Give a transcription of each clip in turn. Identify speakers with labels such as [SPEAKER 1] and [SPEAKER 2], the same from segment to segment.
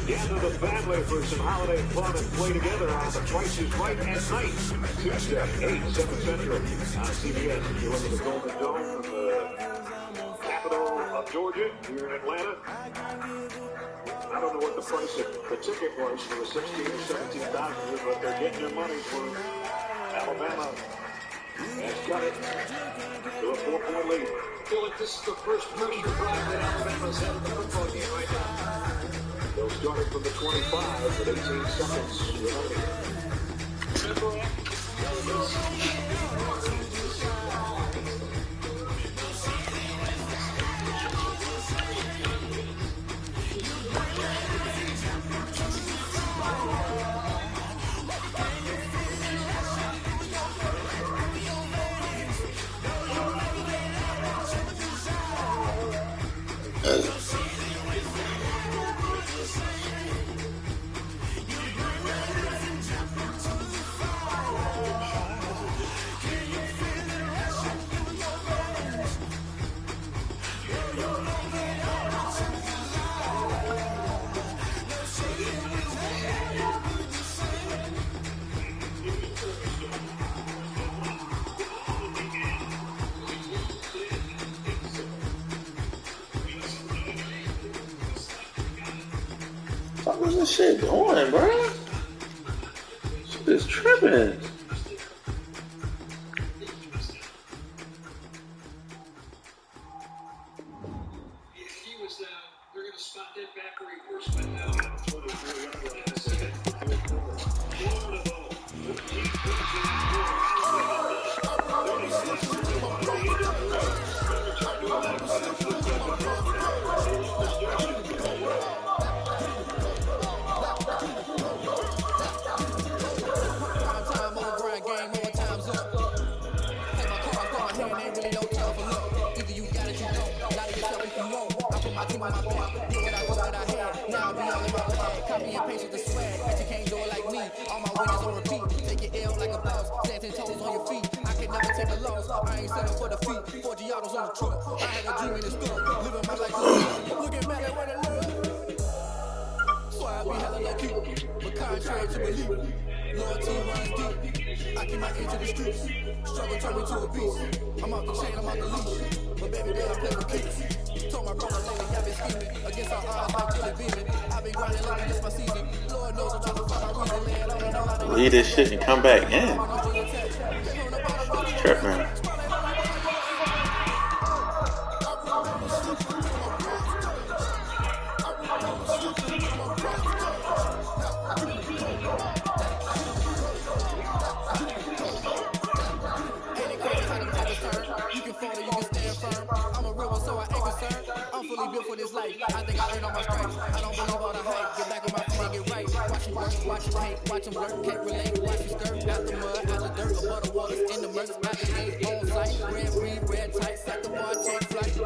[SPEAKER 1] Gather the family for some holiday fun and play together on The Price is Right at night. Tuesday, 8, 7 Central on CBS. If you look at the Golden Dome from the capital of Georgia here in Atlanta. I don't know what the price of the ticket was for the 16 or 17,000, but they're getting their money's worth. Alabama has got it to a 4-point lead. I feel like this is the first pressure drive that Alabama's had in the football game right now. They'll start it from the 25 with 18 seconds remaining.
[SPEAKER 2] What's this shit going, bro? Shit is tripping.
[SPEAKER 1] They're going to spot that back reinforcement now.
[SPEAKER 3] Copy and paste with the swag, bet you can't do it like me. All my winners on repeat. Take your L like a boss, stand 10 toes on your feet. I can never take a loss, I ain't settle for defeat. 4 Giottos on the truck, I had a dream in the store. Living my life to look at Madden what I love. So I be hella low key, but contrary to belief. Loyalty runs deep, I keep my ear to the streets. Struggle turn me to a beast. I'm off the chain, I'm off the leash. But baby girl, I play for kicks. Told my brother lately, I've been scheming against our odds like Billy Beeman. I've been grinding like this my season. Lord knows I'm trying to find my reason. Lay it on and on.
[SPEAKER 2] Leave this shit and come back in. Tripping.
[SPEAKER 3] Built for this life. I think I earned all my stripes. I don't believe all the hype. Get back on my feet and get right. Watch you work, watch you paint, watch them lurk, can't relate. Watch you skirt out the mud, out the dirt, above the waters, in the murks, out the gate, on sight. Red green, red tight, set the bar, take flight.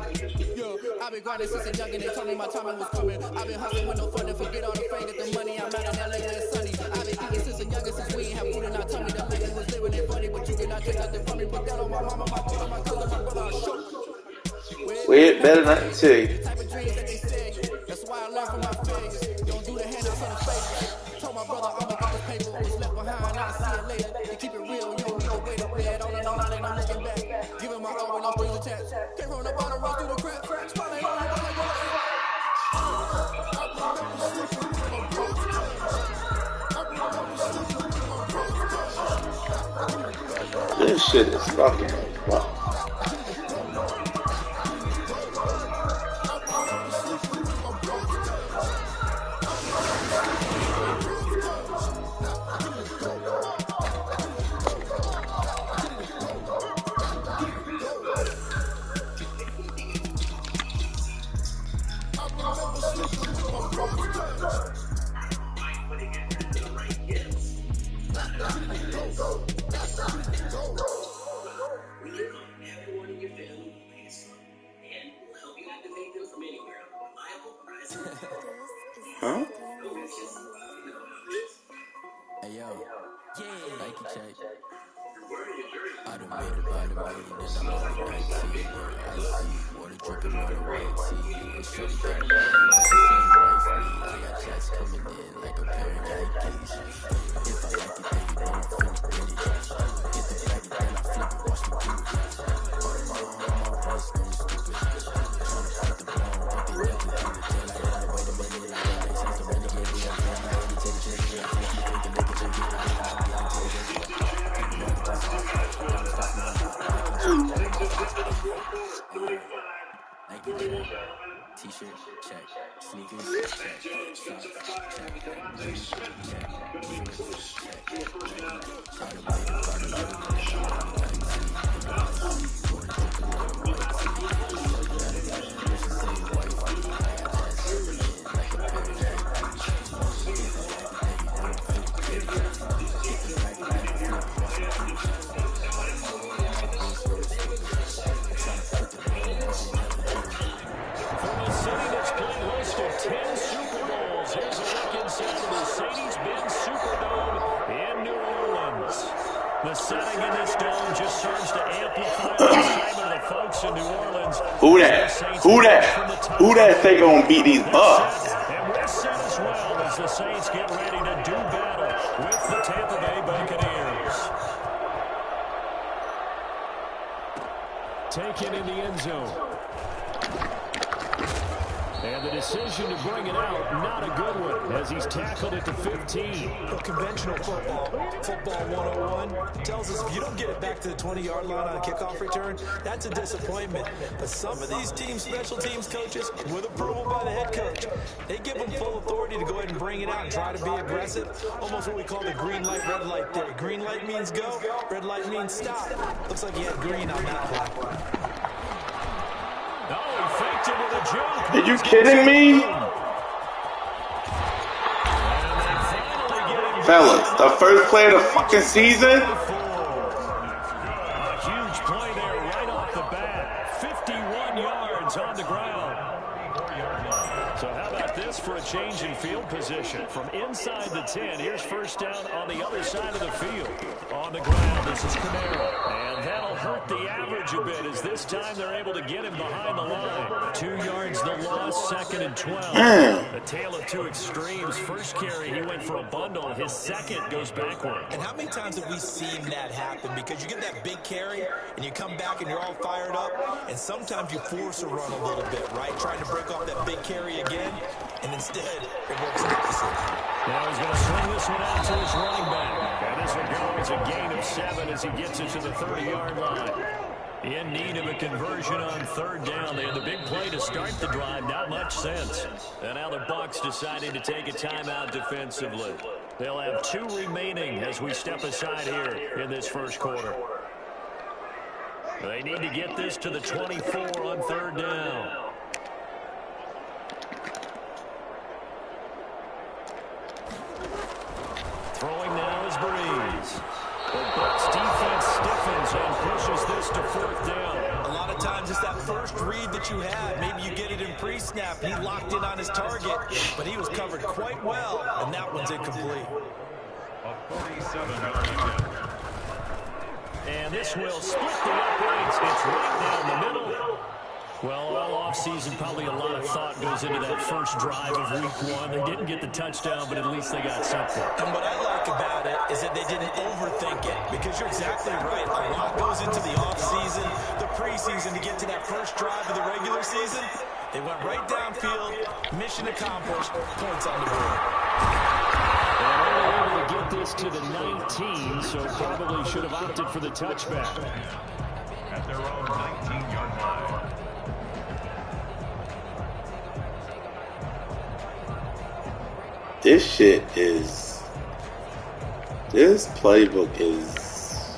[SPEAKER 3] Yo, I've been grinding since a young and they told me my timing was coming. I've been hustling with no fun and forget all the fame, get the money. I'm out in LA where it's sunny. I've been eating since a youngin' since we ain't have food in our tummy. The lady was living it funny, but you cannot take nothing from me. Put that on my mama, my brother, my cousin, my brother, I'll show.
[SPEAKER 2] Weird, better not to tell you.
[SPEAKER 3] That's why I learned from my face. Don't do the handouts on the face. Told my brother I'm gonna get this paper. What's left behind, I'll see it later. You keep it real, you don't need to wait to play it on and on. I ain't no looking back. Giving my all when I'm strings attached. Came from the bottom, run through the cracks. Spotlight on
[SPEAKER 2] it. This shit is fucking wow.
[SPEAKER 1] We
[SPEAKER 3] T-shirt, check. Sneakers, check. Socks, check. The setting in this dome just serves to amplify the excitement of the folks in New Orleans.
[SPEAKER 2] Who that think gonna beat these Bucks?
[SPEAKER 3] And we're set as well as the Saints get ready to do battle with the Tampa Bay Buccaneers. Taken in the end zone. And the decision to bring it out, not a good one, as he's tackled at the 15.
[SPEAKER 4] Well, conventional football 101, tells us if you don't get it back to the 20-yard line on a kickoff return, that's a disappointment. But some of these special teams coaches, with approval by the head coach, they give them full authority to go ahead and bring it out and try to be aggressive. Almost what we call the green light, red light theory. Green light means go, red light means stop. Looks like he had green on that play.
[SPEAKER 2] Are you kidding me? Fellas, the first play of the fucking season?
[SPEAKER 3] A huge play there right off the bat. 51 yards on the ground. So how about this for a change in field position? From inside the 10, here's first down on the other side of the field. On the ground, this is Kamara. And that'll hurt the average a bit as this time they're able to get him behind the line. 2 yards the loss, 2nd and 12. A tale of two extremes. First carry, he went for a bundle. His second goes backward.
[SPEAKER 4] And how many times have we seen that happen? Because you get that big carry, and you come back and you're all fired up, and sometimes you force a run a little bit, right? Trying to break off that big carry again, and instead it works opposite.
[SPEAKER 3] Now he's going to swing this one out to his running back. And this one goes a gain of 7 as he gets it to the 30-yard line. In need of a conversion on third down. They had the big play to start the drive. Not much sense. And now the Bucs deciding to take a timeout defensively. They'll have 2 remaining as we step aside here in this first quarter. They need to get this to the 24 on third down. Throwing now is Breeze. The Bucs defense stiffens and pushes this to fourth down.
[SPEAKER 4] A lot of times it's that first read that you have. Maybe you get it in pre-snap. He locked in on his target, but he was covered quite well, and that one's incomplete.
[SPEAKER 3] And this will split the uprights. It's right down the middle. Well, all offseason, probably a lot of thought goes into that first drive of week 1. They didn't get the touchdown, but at least they got something.
[SPEAKER 4] And what I like about it is that they didn't overthink it, because you're exactly right. A lot goes into the offseason, the preseason to get to that first drive of the regular season. They went right downfield, mission accomplished, points on the board.
[SPEAKER 3] And they were able to get this to the 19, so probably should have opted for the touchback.
[SPEAKER 1] At their own 19-yard line.
[SPEAKER 2] This playbook is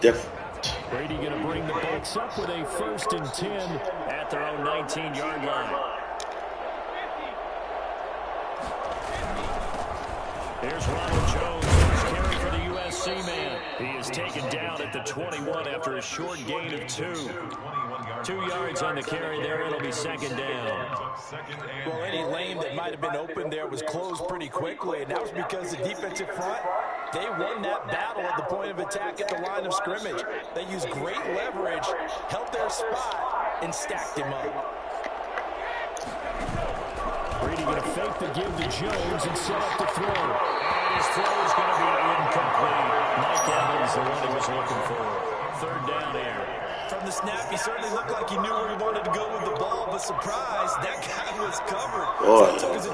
[SPEAKER 2] different.
[SPEAKER 3] Brady going to bring the Bucs up with a 1st and 10 at their own 19-yard line. Here's Ronald Jones, first carry for the USC man. He is taken down at the 21 after a short gain of 2. 2 yards on the carry there. It'll be 2nd down.
[SPEAKER 4] Well, any lane that might have been open there was closed pretty quickly, and that was because the defensive front They won that battle at the point of attack at the line of scrimmage. They used great leverage, held their spot, and stacked him up.
[SPEAKER 5] Brady going to fake the give to Jones and set up the throw. And his throw is going to be incomplete. Mike Evans, the one he was looking for. Third down here.
[SPEAKER 4] From the snap, he certainly looked like he knew where he wanted to go with the ball, but surprise, that guy was covered.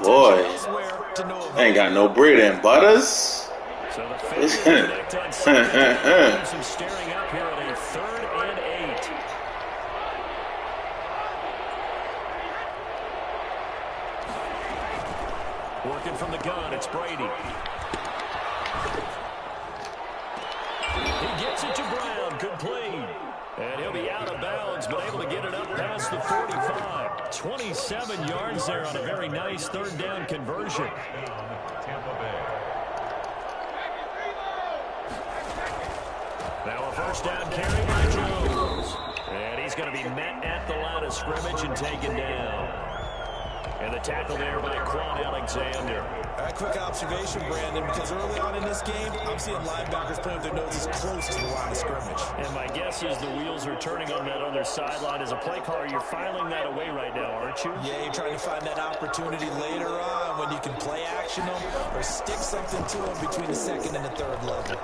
[SPEAKER 2] Boy. Ain't got no bread and butters.
[SPEAKER 5] So the fake connect on second down. Keeps him staring up here at a 3rd and 8. Working from the gun, it's Brady. He gets it to Brown. Good play. And he'll be out of bounds, but able to get it up past the 45. 27 yards there on a very nice 3rd down conversion. Now a 1st down carry by Jones. And he's going to be met at the line of scrimmage and taken down. And the tackle there by Quan Alexander.
[SPEAKER 4] A quick observation, Brandon, because early on in this game, I'm seeing linebackers playing with their noses close to the line of scrimmage.
[SPEAKER 5] And my guess is the wheels are turning on that other sideline. As a play caller, you're filing that away right now, aren't you?
[SPEAKER 4] Yeah, you're trying to find that opportunity later on when you can play action them or stick something to them between the 2nd and the 3rd level.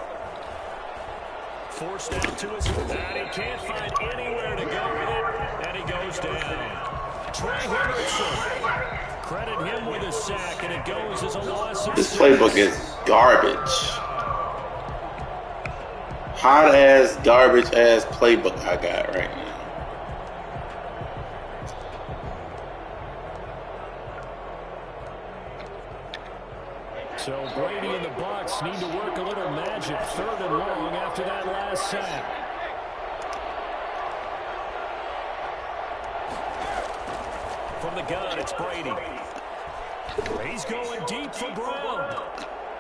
[SPEAKER 5] Forced out to his foot, and he can't find anywhere to go with it, and he goes down. Trey Hendrickson, credit him with a sack, and it goes as a loss.
[SPEAKER 2] This playbook is garbage. Hot-ass, garbage-ass playbook I got right now.
[SPEAKER 5] So Brady and the Bucs need to work a little magic. 3rd and long after that last sack. From the gun, it's Brady. He's going deep for Brown.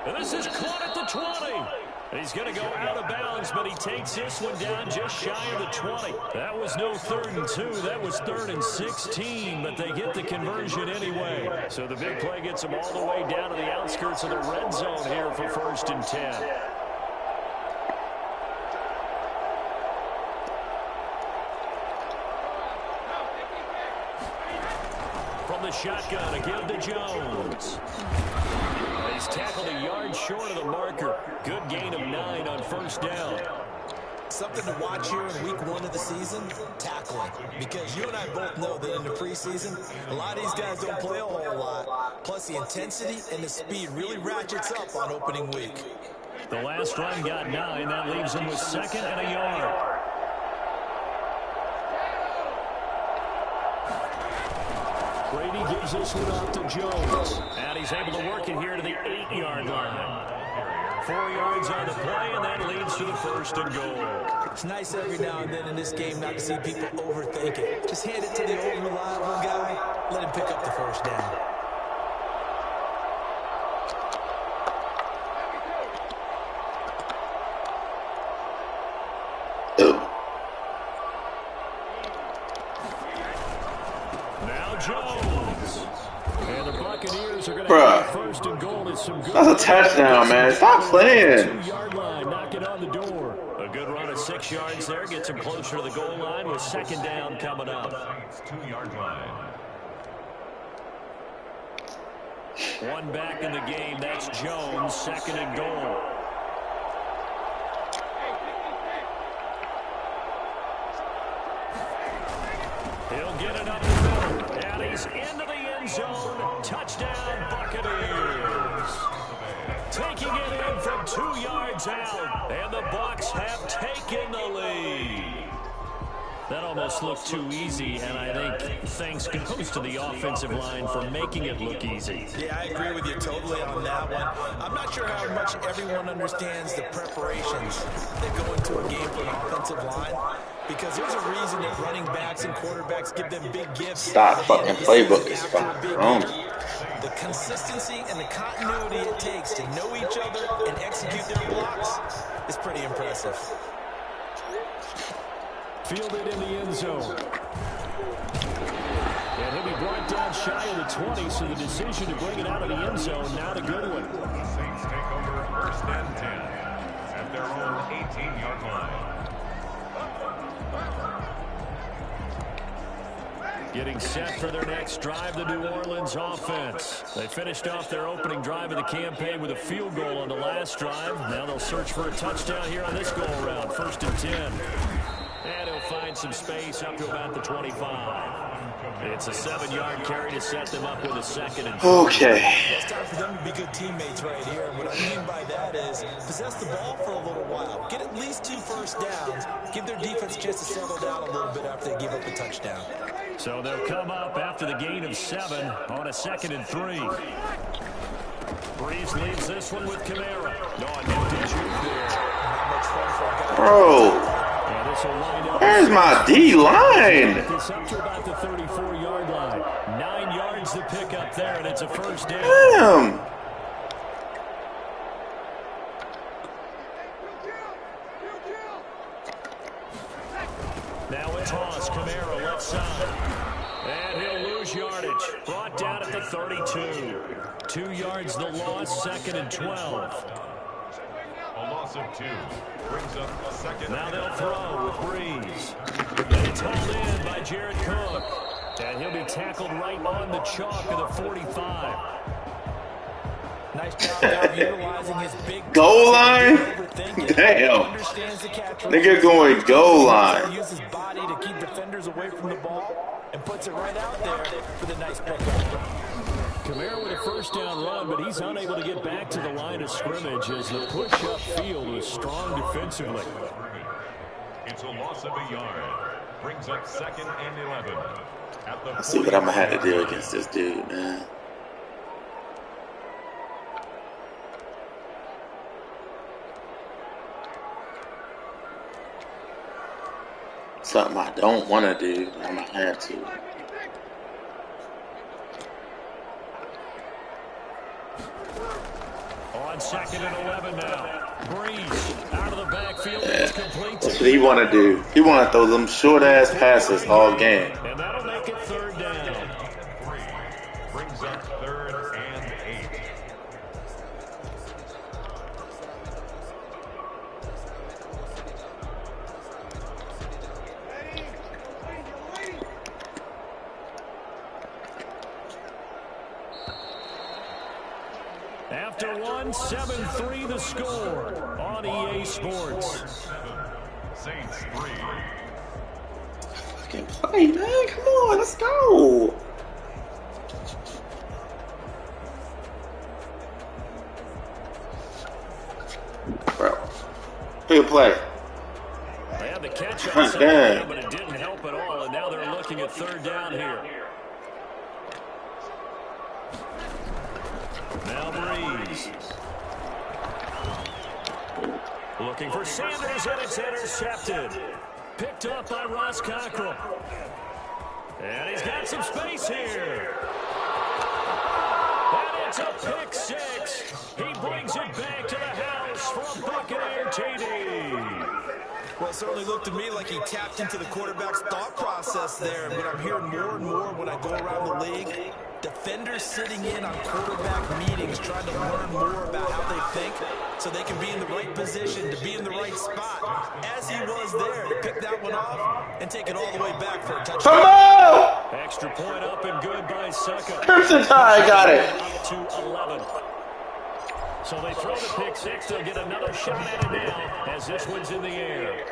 [SPEAKER 5] And this is caught at the 20. He's going to go out of bounds, but he takes this one down just shy of the 20. That was no 3rd and 2. That was 3rd and 16, but they get the conversion anyway. So the big play gets them all the way down to the outskirts of the red zone here for 1st and 10. From the shotgun, a give to Jones. He's tackled a yard short of the marker. Good gain of 9 on 1st down.
[SPEAKER 4] Something to watch here in week 1 of the season, tackling. Because you and I both know that in the preseason, a lot of these guys don't play a whole lot. Plus the intensity and the speed really ratchets up on opening week.
[SPEAKER 5] The last run got 9. That leaves him with 2nd and a yard. Brady gives this one out to Jones. And he's able to work it here to the 8-yard line. 4 yards on the play, and that leads to the 1st and goal.
[SPEAKER 4] It's nice every now and then in this game not to see people overthink it. Just hand it to the old reliable guy. Let him pick up the 1st down.
[SPEAKER 2] Bruh, that's a touchdown, man. Stop playing.
[SPEAKER 5] 2-yard line, knock it on the door. A good run of 6 yards there gets him closer to the goal line with 2nd down coming up.
[SPEAKER 1] 2-yard line.
[SPEAKER 5] One back in the game. That's Jones, 2nd and goal. He'll get it up the middle, and he's into the end zone. Touchdown, Buccaneers. Taking it in from 2 yards out, and the Bucs have taken the lead. That almost looked too easy, and I think thanks goes to the offensive line for making it look easy.
[SPEAKER 4] Yeah, I agree with you totally on that one. I'm not sure how much everyone understands the preparations that go into a game for an offensive line, because there's a reason that running backs and quarterbacks give them big gifts.
[SPEAKER 2] Stop fucking playbook is fucking wrong.
[SPEAKER 4] The consistency and the continuity it takes to know each other and execute their blocks is pretty impressive.
[SPEAKER 5] Fielded in the end zone. And he'll be brought down shy of the 20, so the decision to bring it out of the end zone, not a good one.
[SPEAKER 1] The Saints take over 1st and 10. their own 18-yard line.
[SPEAKER 5] Getting set for their next drive, the New Orleans offense. They finished off their opening drive of the campaign with a field goal on the last drive. Now they'll search for a touchdown here on this go-around, 1st and 10. And he'll find some space up to about the 25. It's a 7-yard carry to set them up with a 2nd and 3.
[SPEAKER 2] Okay.
[SPEAKER 4] It's time for them to be good teammates right here. What I mean by that is possess the ball for a little while. Get at least 2 first downs. Give their defense a chance to settle down a little bit after they give up a touchdown.
[SPEAKER 5] So they'll come up after the gain of 7 on a 2nd and 3. Breeze leaves this one with Kamara. No, I didn't juke there.
[SPEAKER 2] Bro. Where's my D-line?
[SPEAKER 5] It's up to about the 34-yard line. 9 yards to pick up there, and it's a first down.
[SPEAKER 2] Damn.
[SPEAKER 5] Now it's toss. Kamara left side. And he'll lose yardage. Brought down at the 32. 2 yards the loss, 2nd and 12.
[SPEAKER 1] A loss of 2. Brings up a 2nd.
[SPEAKER 5] Now they'll throw with Breeze. And it's hauled in by Jared Cook. And he'll be tackled right on the chalk of the 45.
[SPEAKER 4] Nice job now utilizing his big
[SPEAKER 2] goal line? Damn. Nigga going goal line.
[SPEAKER 4] He uses his body to keep defenders away from the ball and puts it right out there for the nice pickup.
[SPEAKER 5] Kamara with a first down run, but he's unable to get back to the line of scrimmage as the push-up field was strong defensively.
[SPEAKER 1] It's a loss of a yard. Brings up 2nd and 11.
[SPEAKER 2] I see what I'm going to have to do against this dude, man. Something I don't want to do, but I'm going to have to.
[SPEAKER 5] On 2nd and 11 now. Breeze out of the backfield.
[SPEAKER 2] Yeah.
[SPEAKER 5] It's complete.
[SPEAKER 2] That's what he want to do. He want to throw them short-ass passes all game.
[SPEAKER 5] And that'll make it 3rd down.
[SPEAKER 1] 3. Brings up 3rd and 8.
[SPEAKER 5] After 1, 7-3 the score on EA Sports.
[SPEAKER 1] Saints 3.
[SPEAKER 2] Fucking play, man. Come on, let's go. Bro. Big play.
[SPEAKER 5] They had the catch on Saturday, but it didn't help at all, and now they're looking at 3rd down here. Now Breeze. Looking for Sanders, and it's intercepted. Picked up by Ross Cockrell. And he's got some space here. And it's a pick 6. He brings it back to the house from Buccaneer TD.
[SPEAKER 4] Well, it certainly looked to me like he tapped into the quarterback's thought process there. And what I'm hearing more and more when I go around the league, defenders sitting in on quarterback meetings trying to learn more about how they think so they can be in the right position to be in the right spot. As he was there to pick that one off and take it all the way back for a touchdown.
[SPEAKER 2] Come on!
[SPEAKER 5] Extra point up and good by Succa.
[SPEAKER 2] Crimson Tide got it.
[SPEAKER 5] Up to 11. So they throw the pick 6. They'll get another shot at it now as this one's in the air.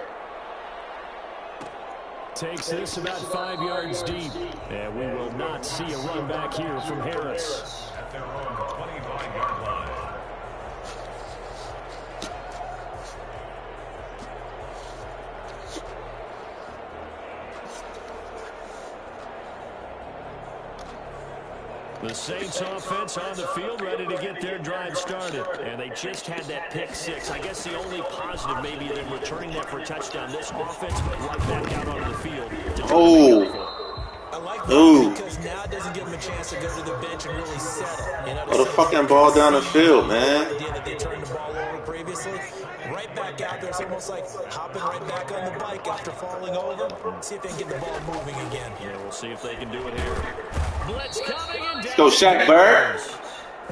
[SPEAKER 5] Takes this about 5 yards deep. And we will not see a run back here from Harris.
[SPEAKER 1] At their own 25-yard line.
[SPEAKER 5] The Saints offense on the field ready to get their drive started. And they just had that pick 6. I guess the only positive maybe them returning that for a touchdown. This offense right back out onto the field.
[SPEAKER 4] I like that because now it doesn't give them a chance to go to the bench and really settle. You know,
[SPEAKER 2] Throw the fucking ball down the field, man.
[SPEAKER 4] The idea that they turned the ball over previously. Right back out there. It's almost like hopping right back on the bike after falling over. See if they can get the ball moving again.
[SPEAKER 5] Yeah, we'll see if they can do it here. Blitz coming and
[SPEAKER 2] Let's go, Shaq Bird.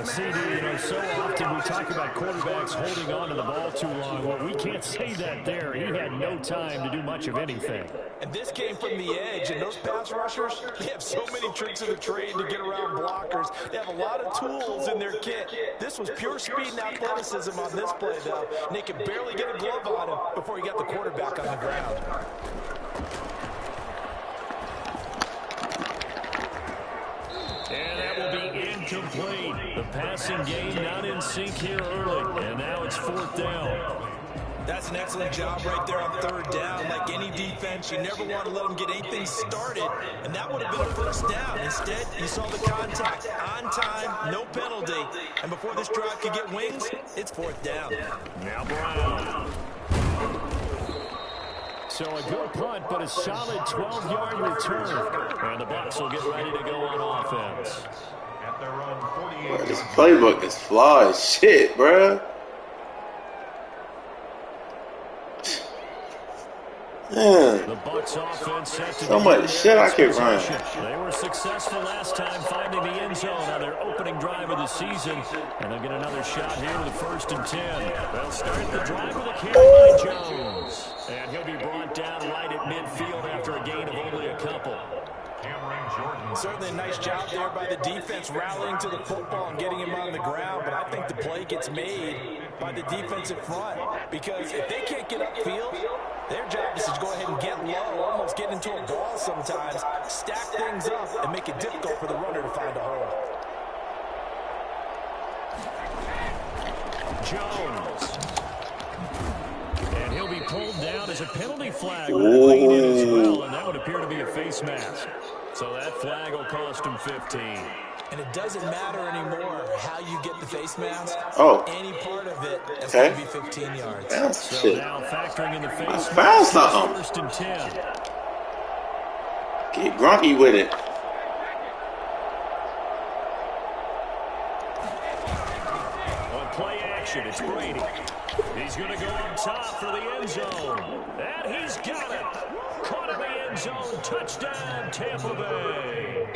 [SPEAKER 5] CD, you know, so often we talk about quarterbacks holding on to the ball too long. Well, we can't say that there. He had no time to do much of anything.
[SPEAKER 4] And this came from the edge, and those pass rushers, they have so many tricks of the trade to get around blockers. They have a lot of tools in their kit. This was pure speed and athleticism on this play, though. And they could barely get a glove on him before he got the quarterback on the ground.
[SPEAKER 5] And that will be incomplete. The passing game not in sync here early. And now it's 4th down.
[SPEAKER 4] That's an excellent job right there on 3rd down. Like any defense, you never want to let them get anything started. And that would have been a 1st down. Instead, you saw the contact. On time, no penalty. And before this drive could get wings, it's 4th down.
[SPEAKER 5] Now Brown. So a good punt, but a solid 12-yard return. And the Bucs will get ready to go on offense.
[SPEAKER 2] Bro, this playbook is flawed as shit, bro. Man.
[SPEAKER 5] The Bucs offense set to
[SPEAKER 2] So much shit I could run.
[SPEAKER 5] They were successful last time finding the end zone on their opening drive of the season. And they'll get another shot here with a 1st and 10. They'll start the drive with a carry by Jones. And he'll be brought down right at midfield after a gain of only a couple.
[SPEAKER 4] Certainly a nice job there by the defense rallying to the football and getting him on the ground, but I think the play gets made by the defensive front because if they can't get upfield, their job is to go ahead and get low, almost get into a ball sometimes, stack things up, and make it difficult for the runner to find a hole.
[SPEAKER 5] Jones. And he'll be pulled down as a penalty flag with a lead in as well, and that would appear to be a face mask. So that flag will cost him 15.
[SPEAKER 4] And it doesn't matter anymore how you get the face mask.
[SPEAKER 2] Oh.
[SPEAKER 4] Any part of it is going to be 15 yards.
[SPEAKER 2] That's
[SPEAKER 5] So
[SPEAKER 2] shit.
[SPEAKER 5] now factoring in the face mask,
[SPEAKER 2] Found something.
[SPEAKER 5] 1st and 10.
[SPEAKER 2] Get grunky with it.
[SPEAKER 5] On play action, it's Brady. He's going to go up top for the end zone. And he's got it. Caught in the end zone. Touchdown, Tampa Bay.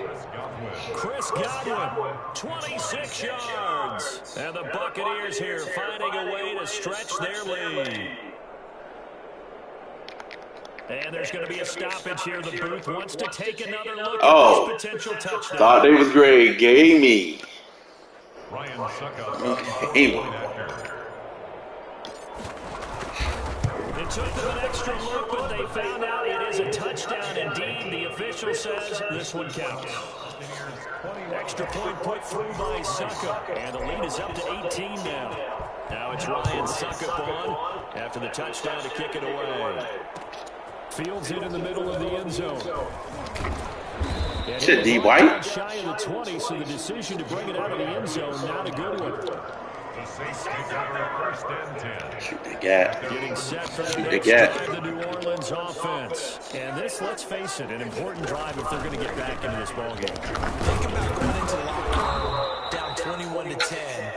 [SPEAKER 5] Chris Godwin, 26 yards. And the Buccaneers here finding a way to stretch their lead. And there's going to be a stoppage here. The booth wants to take another look at this potential touchdown.
[SPEAKER 2] Thought they was great. Gave me.
[SPEAKER 1] Ryan Suckup.
[SPEAKER 5] It took them an extra look, but they found out it is a touchdown indeed. The official says this one counts. Extra point put through by Suckup, and the lead is up to 18 now. Now it's Ryan Suckup on after the touchdown to kick it away. Fields it in the middle of the end zone.
[SPEAKER 2] Shit, D. White.
[SPEAKER 5] Shy of the 20, so the decision to bring it out of the end zone, not a good one.
[SPEAKER 2] Shoot the gap.
[SPEAKER 5] Getting set for the
[SPEAKER 2] Shoot the
[SPEAKER 5] next
[SPEAKER 2] gap.
[SPEAKER 5] drive, the New Orleans offense. And this, let's face it, an important drive if they're going to get back into this ballgame.
[SPEAKER 4] Think about going into the locker room down 21-10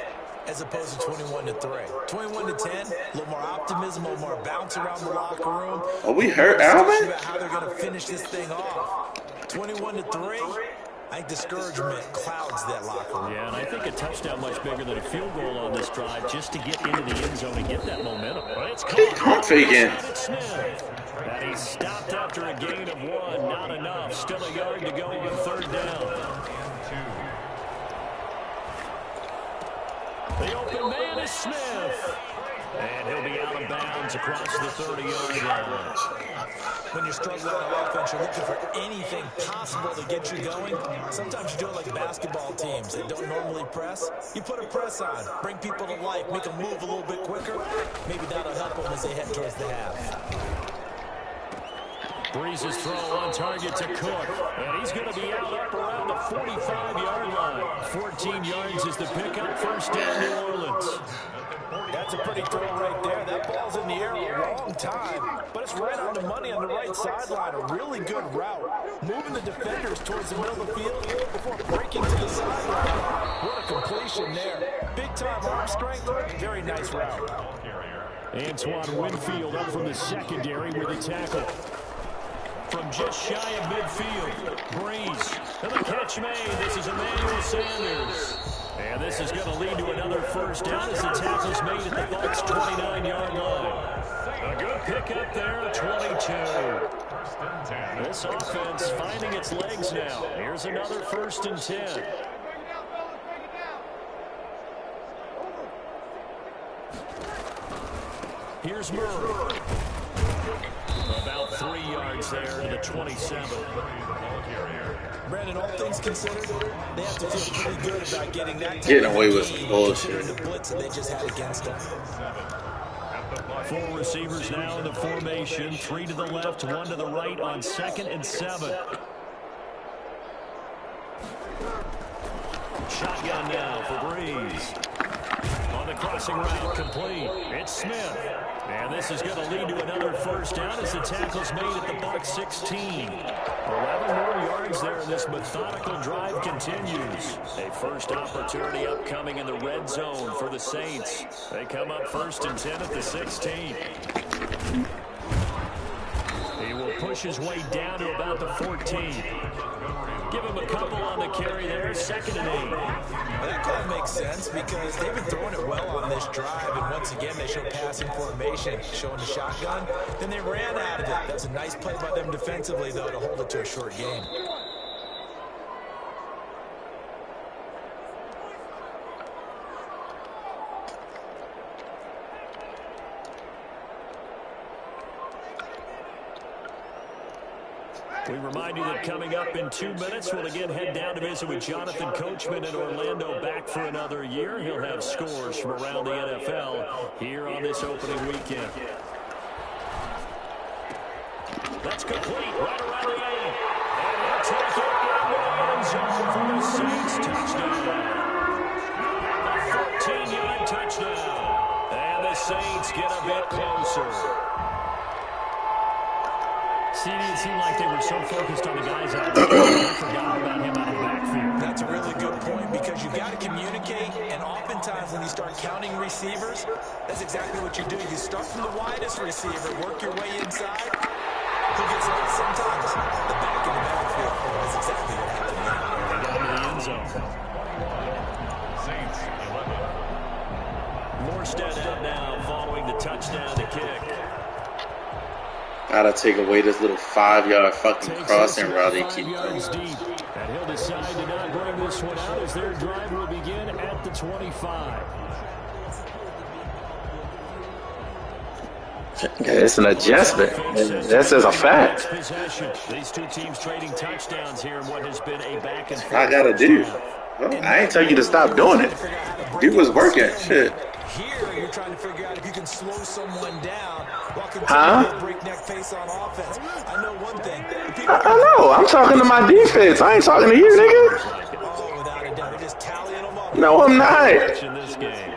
[SPEAKER 4] as opposed to 21-3. 21-10, a little more optimism, a little more bounce around the locker room.
[SPEAKER 2] Oh, we hurt Alvin?
[SPEAKER 4] About how they're going to finish this thing off. 21-3. I think discouragement clouds that locker room.
[SPEAKER 5] Yeah, and I think a touchdown much bigger than a field goal on this drive just to get into the end zone and get that momentum. But it's
[SPEAKER 2] Pump faking.
[SPEAKER 5] And he's stopped after a gain of 1. Not enough. Still a yard to go on 3rd down. The open man is Smith. And he'll be out of bounds across the 30-yard line.
[SPEAKER 4] When you're struggling on offense, you're looking for anything possible to get you going. Sometimes you do it like basketball teams that don't normally press. You put a press on, bring people to life, make them move a little bit quicker. Maybe that'll help them as they head towards the half.
[SPEAKER 5] Breeze's throw on target to Cook. And he's going to be out up around the 45-yard line. 14 yards is the pickup. 1st down, New Orleans.
[SPEAKER 4] That's a pretty throw right there. That ball's in the air a long time, but it's right on the money on the right sideline. A really good route. Moving the defenders towards the middle of the field before breaking to the sideline. What a completion there. Big-time arm strength. Very nice route.
[SPEAKER 5] Antoine Winfield up from the secondary with a tackle. from just shy of midfield. Breeze. And the catch made. This is Emmanuel Sanders. And this is going to lead to another first down as the tackle's made at the Bucs' 29-yard line. A good pickup there, 22. This offense finding its legs now. Here's another 1st and 10. Here's Murray. About 3 yards there to the 27.
[SPEAKER 4] Brandon, all things considered, they have to feel pretty good about getting that
[SPEAKER 2] getting away with some bullshit.
[SPEAKER 4] The blitz that they just had against them.
[SPEAKER 5] 4 receivers now in the formation. 3 to the left, 1 to the right on 2nd and 7. Shotgun now for Breeze. On the crossing route, complete. It's Smith. And this is going to lead to another first down as the tackle's made at the Bucs' 16. 11 more yards there, and this methodical drive continues. A first opportunity upcoming in the red zone for the Saints. They come up 1st and 10 at the 16. He will push his way down to about the 14. Give him a couple on the carry there, 2nd and 8.
[SPEAKER 4] Well, that kind of makes sense because they've been throwing it well on this drive, and once again they show passing formation, showing the shotgun. Then they ran out of it. That's a nice play by them defensively, though, to hold it to a short game.
[SPEAKER 5] We remind you that coming up in 2 minutes, we'll again head down to visit with Jonathan Coachman in Orlando, back for another year. He'll have scores from around the NFL here on this opening weekend. That's complete right around the 8. And he'll take it in the end zone for the Saints touchdown. A 14-yard touchdown. And the Saints get a bit closer. See, it seemed like they were so focused on the guys out there, they forgot about him out of the backfield.
[SPEAKER 4] That's a really good point because you've got to communicate, and oftentimes when you start counting receivers, that's exactly what you do. You start from the widest receiver, work your way inside. Who gets lost sometimes? The back in the backfield. That's exactly what happened there.
[SPEAKER 5] They got into the end zone.
[SPEAKER 1] Saints 11.
[SPEAKER 5] Morstead out now following the touchdown to kick.
[SPEAKER 2] Gotta take away this little 5-yard fucking crossing route they keep doing.
[SPEAKER 5] And he'll decide to not bring this one out as their drive will begin at the 25.
[SPEAKER 2] It's an adjustment. That's just a fact.
[SPEAKER 5] These two teams trading touchdowns here in what has been a back and forth.
[SPEAKER 2] I gotta do. Well, I ain't tell you to stop doing it. Dude was working. Shit.
[SPEAKER 4] Here, you're trying to figure out if you can slow someone down while continuing
[SPEAKER 2] Huh?
[SPEAKER 4] breakneck pace on offense. I know one thing.
[SPEAKER 2] I know. I'm talking to my defense. I ain't talking to you, nigga.
[SPEAKER 4] Oh, without a doubt. They're just tallying them up.
[SPEAKER 2] No, I'm not.
[SPEAKER 5] In this game.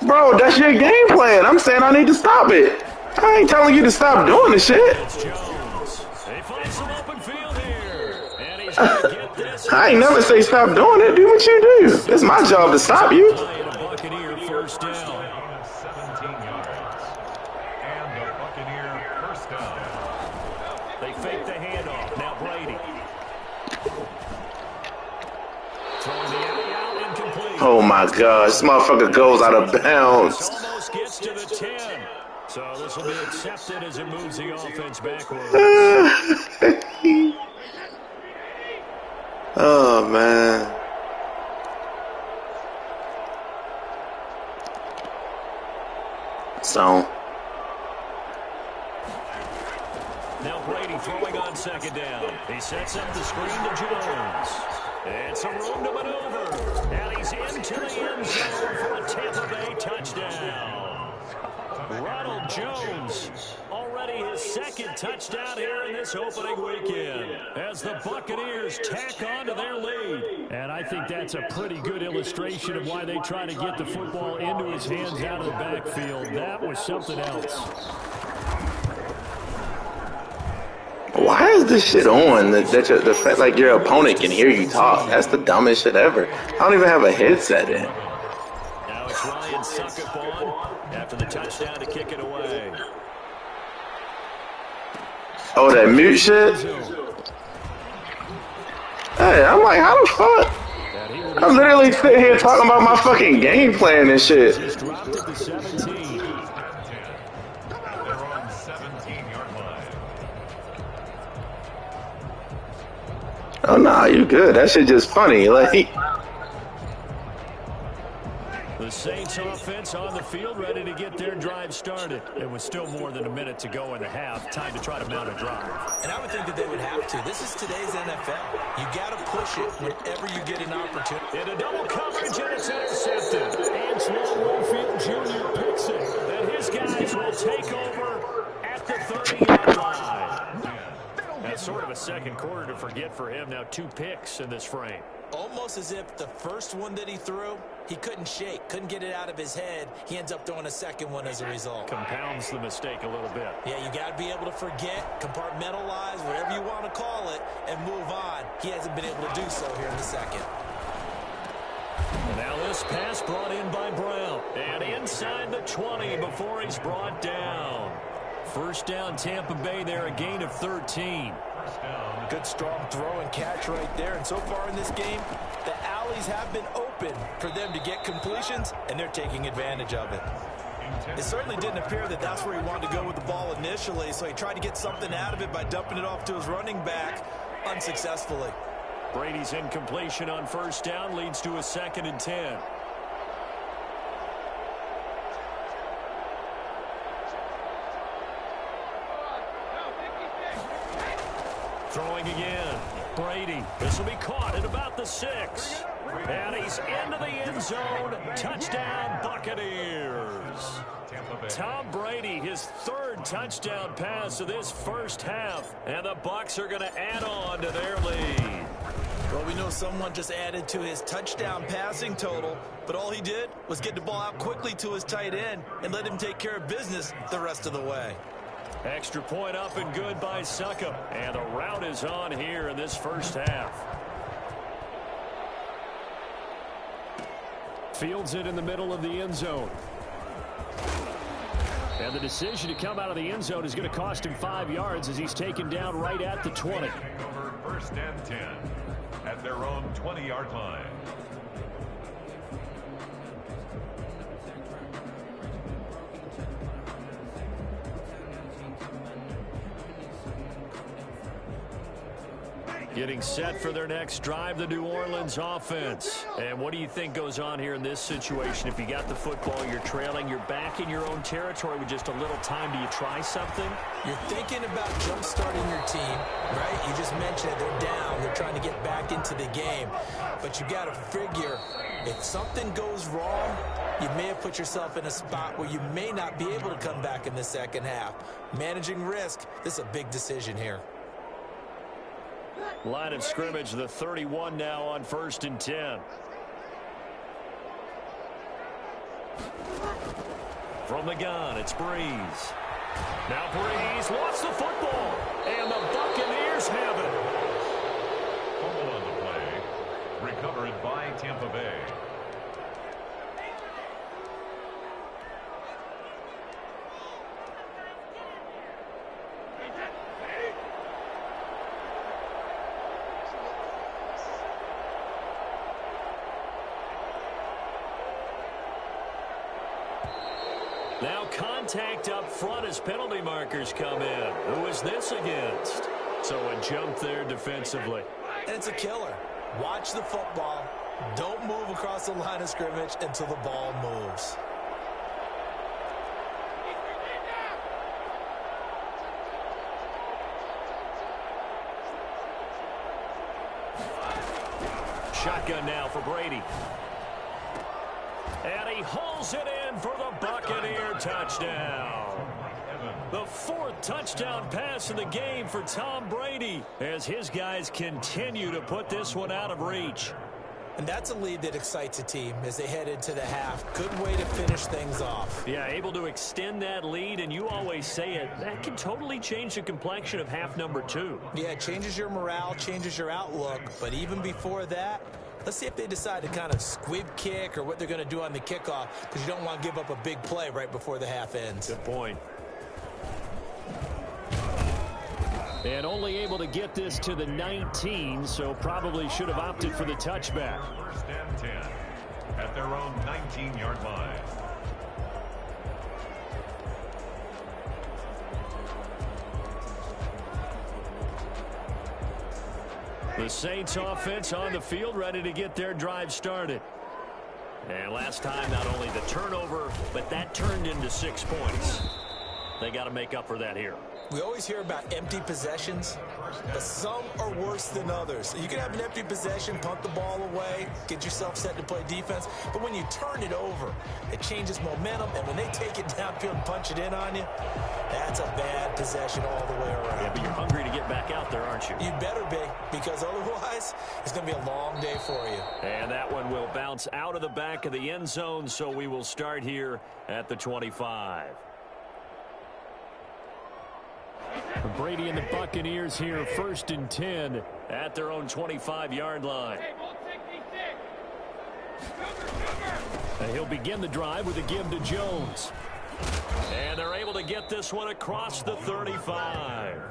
[SPEAKER 2] Bro, that's your game plan. I'm saying I need to stop it. I ain't telling you to stop doing the shit.
[SPEAKER 5] It's Jones. They find some open field here. And he's going to get this.
[SPEAKER 2] I ain't never say stop doing it. Do what you do. It's my job to stop you.
[SPEAKER 5] And a Buccaneer first down.
[SPEAKER 1] 17 yards. And the Buccaneer first down.
[SPEAKER 5] They fake the handoff. Now Brady. Throwing the alley out, incomplete.
[SPEAKER 2] Oh my God, this motherfucker goes out of bounds.
[SPEAKER 5] Almost gets to the 10. So this will be accepted as it moves the offense backwards.
[SPEAKER 2] Oh man. So.
[SPEAKER 5] Now Brady throwing on second down. He sets up the screen to Jones. It's a room to maneuver. And he's into the end zone for a Tampa Bay touchdown. Ronald Jones, already his second touchdown here in this opening weekend as the Buccaneers tack on to their lead. And I think that's a pretty good illustration of why they try to get the football into his hands out of the backfield. That was something else.
[SPEAKER 2] Why is this shit on? The fact like your opponent can hear you talk. That's the dumbest shit ever. I don't even have a headset in.
[SPEAKER 5] Now it's Ryan Suckup on after the touchdown to kick it away.
[SPEAKER 2] Oh, that mute shit? Hey, I'm like, how the fuck? I'm literally sitting here talking about my fucking game plan and shit.
[SPEAKER 5] He's dropped it to 17.
[SPEAKER 1] They're on 17-yard line.
[SPEAKER 2] Oh, nah, you good. That shit just funny. Like,
[SPEAKER 5] The Saints offense on the field, ready to get their drive started. It was still more than a minute to go in the half. Time to try to mount a drive.
[SPEAKER 4] And I would think that they would have to. This is today's NFL. You got to push it whenever you get an opportunity.
[SPEAKER 5] In a double coverage, and it's intercepted. Antoine Winfield Jr. picks it. Then his guys will take over at the 30-yard line. That's sort of a second quarter to forget for him. Now 2 picks in this frame.
[SPEAKER 4] Almost as if the first one that he threw, he couldn't shake, couldn't get it out of his head. He ends up throwing a second one as a result.
[SPEAKER 5] Compounds the mistake a little bit.
[SPEAKER 4] Yeah, you got to be able to forget, compartmentalize, whatever you want to call it, and move on. He hasn't been able to do so here in the second.
[SPEAKER 5] And now this pass brought in by Brown. And inside the 20 before he's brought down. First down, Tampa Bay there, a gain of 13.
[SPEAKER 4] Good strong throw and catch right there. And so far in this game, the alleys have been open for them to get completions, and they're taking advantage of it. It certainly didn't appear that that's where he wanted to go with the ball initially, so he tried to get something out of it by dumping it off to his running back unsuccessfully.
[SPEAKER 5] Brady's incompletion on first down leads to a 2nd and 10. Throwing again. Brady. This will be caught at about the 6. And he's into the end zone. Touchdown, Buccaneers. Tom Brady, his 3rd touchdown pass of this first half. And the Bucs are going to add on to their lead.
[SPEAKER 4] Well, we know someone just added to his touchdown passing total, but all he did was get the ball out quickly to his tight end and let him take care of business the rest of the way.
[SPEAKER 5] Extra point up and good by Suckup. And the route is on here in this first half. Fields it in the middle of the end zone. And the decision to come out of the end zone is going to cost him 5 yards as he's taken down right at the 20.
[SPEAKER 1] Over 1st and 10 at their own 20-yard line.
[SPEAKER 5] Getting set for their next drive, the New Orleans offense. And what do you think goes on here in this situation? If you got the football, you're trailing, you're back in your own territory with just a little time. Do you try something?
[SPEAKER 4] You're thinking about jump-starting your team, right? You just mentioned it. They're down. They're trying to get back into the game. But you got to figure, if something goes wrong, you may have put yourself in a spot where you may not be able to come back in the second half. Managing risk, this is a big decision here.
[SPEAKER 5] Line of scrimmage, the 31 now on 1st and 10. From the gun, it's Breeze. Now Breeze lost the football, and the Buccaneers have it.
[SPEAKER 1] Fumble on the play. Recovered by Tampa Bay.
[SPEAKER 5] Now contact up front as penalty markers come in. Who is this against? So a jump there defensively.
[SPEAKER 4] And it's a killer. Watch the football. Don't move across the line of scrimmage until the ball moves.
[SPEAKER 5] Shotgun now for Brady. And he hauls it in for the Buccaneer touchdown. The 4th touchdown pass in the game for Tom Brady as his guys continue to put this one out of reach.
[SPEAKER 4] And that's a lead that excites a team as they head into the half. Good way to finish things off.
[SPEAKER 5] Yeah, able to extend that lead, and you always say it, that can totally change the complexion of half number 2.
[SPEAKER 4] Yeah, it changes your morale, changes your outlook, but even before that, let's see if they decide to kind of squib kick or what they're going to do on the kickoff, because you don't want to give up a big play right before the half ends.
[SPEAKER 5] Good point. And only able to get this to the 19, so probably should have opted for the touchback.
[SPEAKER 1] First and 10 at their own 19-yard line.
[SPEAKER 5] The Saints offense on the field, ready to get their drive started. And last time, not only the turnover, but that turned into 6 points. They got to make up for that here.
[SPEAKER 4] We always hear about empty possessions, but some are worse than others. You can have an empty possession, punt the ball away, get yourself set to play defense, but when you turn it over, it changes momentum, and when they take it downfield and punch it in on you, that's a bad possession all the way around.
[SPEAKER 5] Yeah, but you're hungry to get back out there, aren't you?
[SPEAKER 4] You better be, because otherwise, it's going to be a long day for you.
[SPEAKER 5] And that one will bounce out of the back of the end zone, so we will start here at the 25. Brady and the Buccaneers here, 1st and 10 at their own 25-yard line. And he'll begin the drive with a give to Jones. And they're able to get this one across the 35.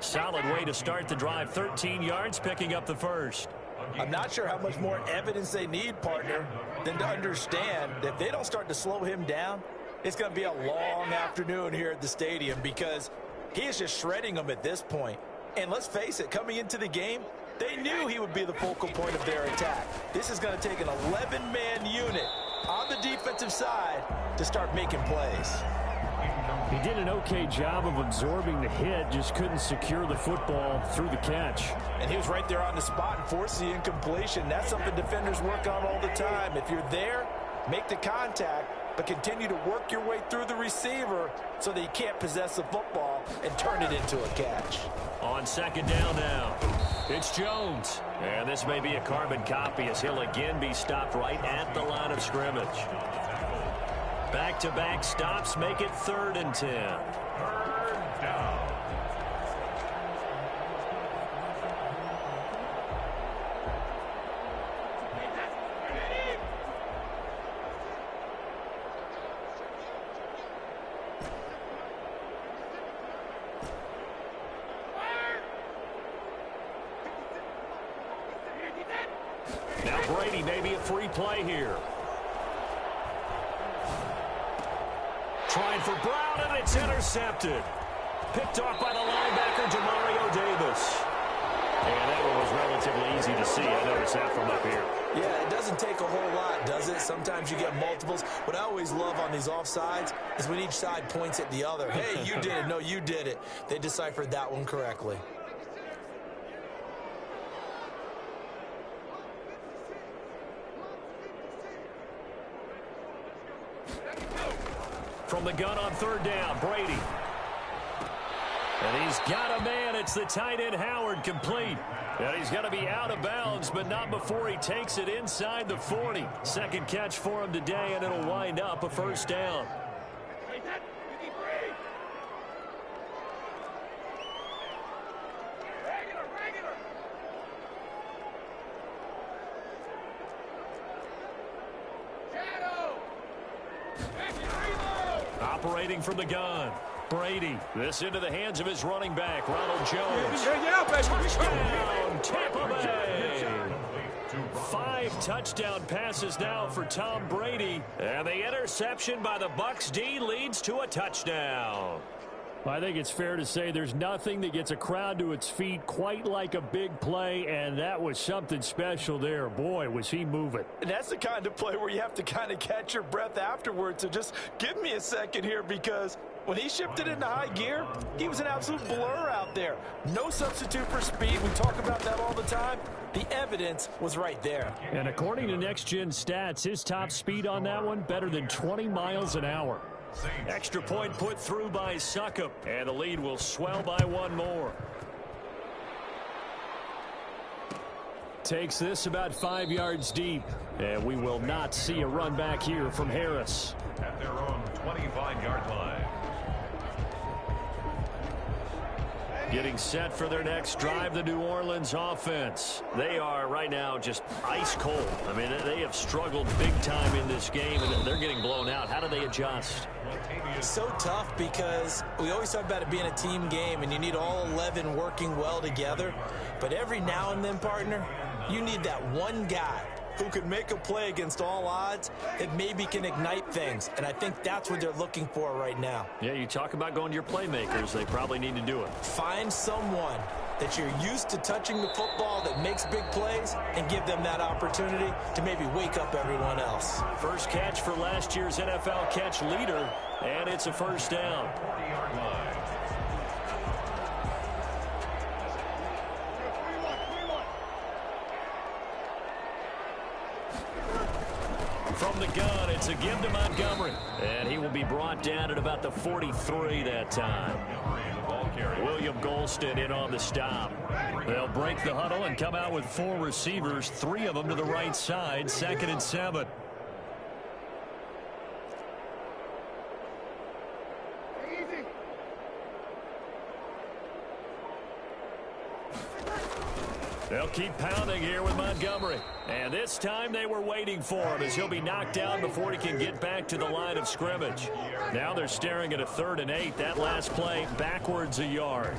[SPEAKER 5] Solid way to start the drive, 13 yards, picking up the first.
[SPEAKER 4] I'm not sure how much more evidence they need, partner, than to understand that if they don't start to slow him down, it's going to be a long afternoon here at the stadium, because he is just shredding them at this point. And let's face it, coming into the game, they knew he would be the focal point of their attack. This is going to take an 11-man unit on the defensive side to start making plays.
[SPEAKER 5] He did an okay job of absorbing the hit, just couldn't secure the football through the catch.
[SPEAKER 4] And he was right there on the spot and forced the incompletion. That's something defenders work on all the time. If you're there, make the contact, but continue to work your way through the receiver so that you can't possess the football and turn it into a catch.
[SPEAKER 5] On 2nd down now, it's Jones. And this may be a carbon copy as he'll again be stopped right at the line of scrimmage. Back-to-back stops make it 3rd and 10.
[SPEAKER 1] 3rd down.
[SPEAKER 5] Now Brady, maybe a free play here. Trying for Brown, and it's intercepted. Picked off by the linebacker, Demario Davis. And that one was relatively easy to see. I noticed that from up here.
[SPEAKER 4] Yeah, it doesn't take a whole lot, does it? Sometimes you get multiples. What I always love on these offsides is when each side points at the other. Hey, you did it. No, you did it. They deciphered that one correctly.
[SPEAKER 5] From the gun on 3rd down, Brady. And he's got a man. It's the tight end, Howard, complete. And he's going to be out of bounds, but not before he takes it inside the 40. Second catch for him today, and it'll wind up a 1st down. Operating from the gun, Brady. This into the hands of his running back, Ronald Jones. Touchdown, Tampa Bay. 5 touchdown passes now for Tom Brady. And the interception by the Bucs D leads to a touchdown. I think it's fair to say there's nothing that gets a crowd to its feet quite like a big play, and that was something special there. Boy, was he moving.
[SPEAKER 4] And that's the kind of play where you have to kind of catch your breath afterwards. So just give me a second here, because when he shifted into high gear, he was an absolute blur out there. No substitute for speed. We talk about that all the time. The evidence was right there.
[SPEAKER 5] And according to Next Gen Stats, his top speed on that one, better than 20 miles an hour. Extra point put through by Succop, and the lead will swell by 1 more. Takes this about 5 yards deep, and we will not see a run back here from Harris.
[SPEAKER 1] At their own 25-yard line.
[SPEAKER 5] Getting set for their next drive, the New Orleans offense. They are right now just ice cold. I mean, they have struggled big time in this game, and they're getting blown out. How do they adjust?
[SPEAKER 4] So tough because we always talk about it being a team game, and you need all 11 working well together. But every now and then, partner, you need that one guy who can make a play against all odds that maybe can ignite things. And I think that's what they're looking for right now.
[SPEAKER 5] Yeah, you talk about going to your playmakers. They probably need to do it.
[SPEAKER 4] Find someone that you're used to touching the football that makes big plays and give them that opportunity to maybe wake up everyone else.
[SPEAKER 5] First catch for last year's NFL catch leader, and it's a first down. From the gun, it's a give to Montgomery. And he will be brought down at about the 43 that time. William Golston in on the stop. They'll break the huddle and come out with 4 receivers, 3 of them to the right side, 2nd and 7. They'll keep pounding here with Montgomery. And this time they were waiting for him as he'll be knocked down before he can get back to the line of scrimmage. Now they're staring at a 3rd and 8. That last play backwards a yard.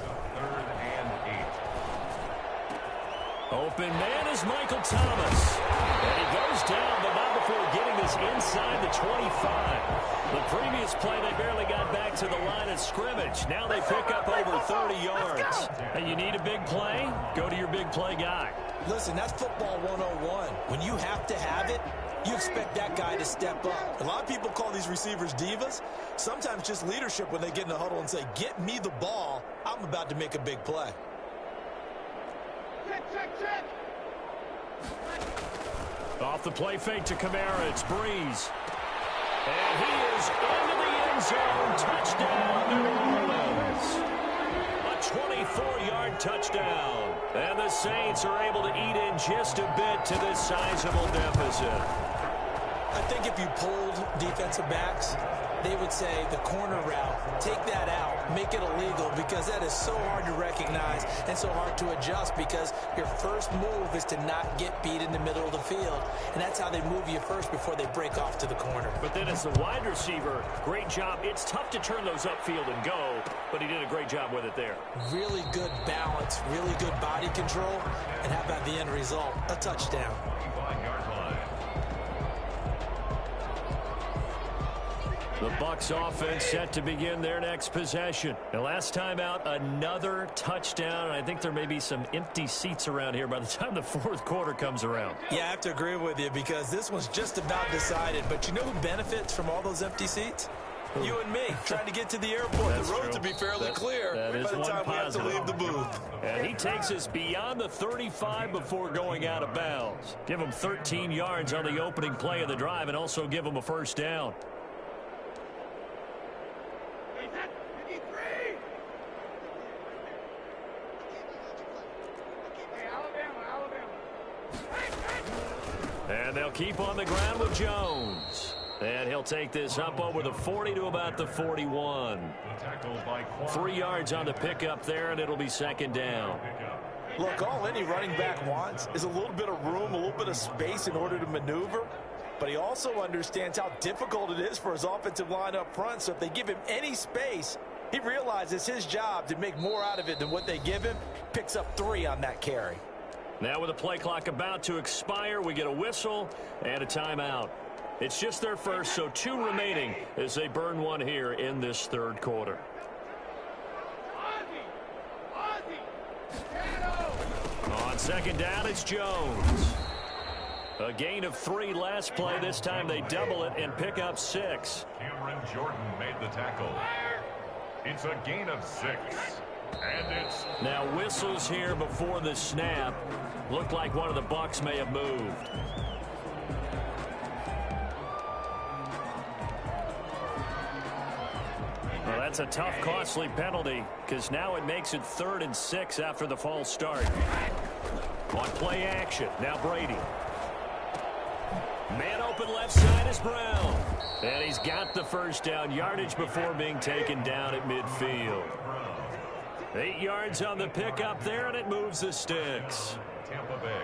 [SPEAKER 5] Open man is Michael Thomas. And he goes down, but not before getting this inside the 25. The previous play, they barely got back to the line of scrimmage. Now they pick up over 30 yards. And you need a big play? Go to your big play guy.
[SPEAKER 4] Listen, that's football 101. When you have to have it, you expect that guy to step up. A lot of people call these receivers divas. Sometimes just leadership when they get in the huddle and say, get me the ball. I'm about to make a big play.
[SPEAKER 1] Check.
[SPEAKER 5] Off the play fake to Kamara, it's Breeze. And he is into the end zone. Touchdown, New Orleans. A 24-yard touchdown. And the Saints are able to eat in just a bit to this sizable deficit.
[SPEAKER 4] I think if you pulled defensive backs, they would say the corner route, take that out, make it illegal, because that is so hard to recognize and so hard to adjust, because your first move is to not get beat in the middle of the field. And that's how they move you first before they break off to the corner.
[SPEAKER 5] But then as the wide receiver, great job. It's tough to turn those upfield and go, but he did a great job with it there.
[SPEAKER 4] Really good balance, really good body control, and how about the end result? A touchdown.
[SPEAKER 5] The Bucs offense set to begin their next possession. The last time out, another touchdown. I think there may be some empty seats around here by the time the 4th quarter comes around.
[SPEAKER 4] Yeah, I have to agree with you, because this one's just about decided. But you know who benefits from all those empty seats? You and me, trying to get to the airport. The road to be fairly clear by the time we have to leave the booth.
[SPEAKER 5] And he takes us beyond the 35 before going out of bounds. Give him 13 yards on the opening play of the drive, and also give him a first down. And they'll keep on the ground with Jones. And he'll take this up over the 40 to about the 41. 3 yards on the pickup there, and it'll be 2nd down.
[SPEAKER 4] Look, all any running back wants is a little bit of room, a little bit of space in order to maneuver. But he also understands how difficult it is for his offensive line up front. So if they give him any space, he realizes his job to make more out of it than what they give him. Picks up 3 on that carry.
[SPEAKER 5] Now with the play clock about to expire, we get a whistle and a timeout. It's just their first, so 2 remaining as they burn one here in this 3rd quarter. On 2nd down, it's Jones. A gain of 3 last play. This time they double it and pick up 6.
[SPEAKER 6] Cameron Jordan made the tackle. It's a gain of 6. And it's
[SPEAKER 5] now whistles here before the snap. Looked like one of the Bucs may have moved. Well, that's a tough, costly penalty, because now it makes it 3rd and 6 after the false start. On play action, now Brady. Man open left side is Brown. And he's got the first down, yardage before being taken down at midfield. 8 yards on the pickup there, and it moves the sticks.
[SPEAKER 6] Tampa Bay.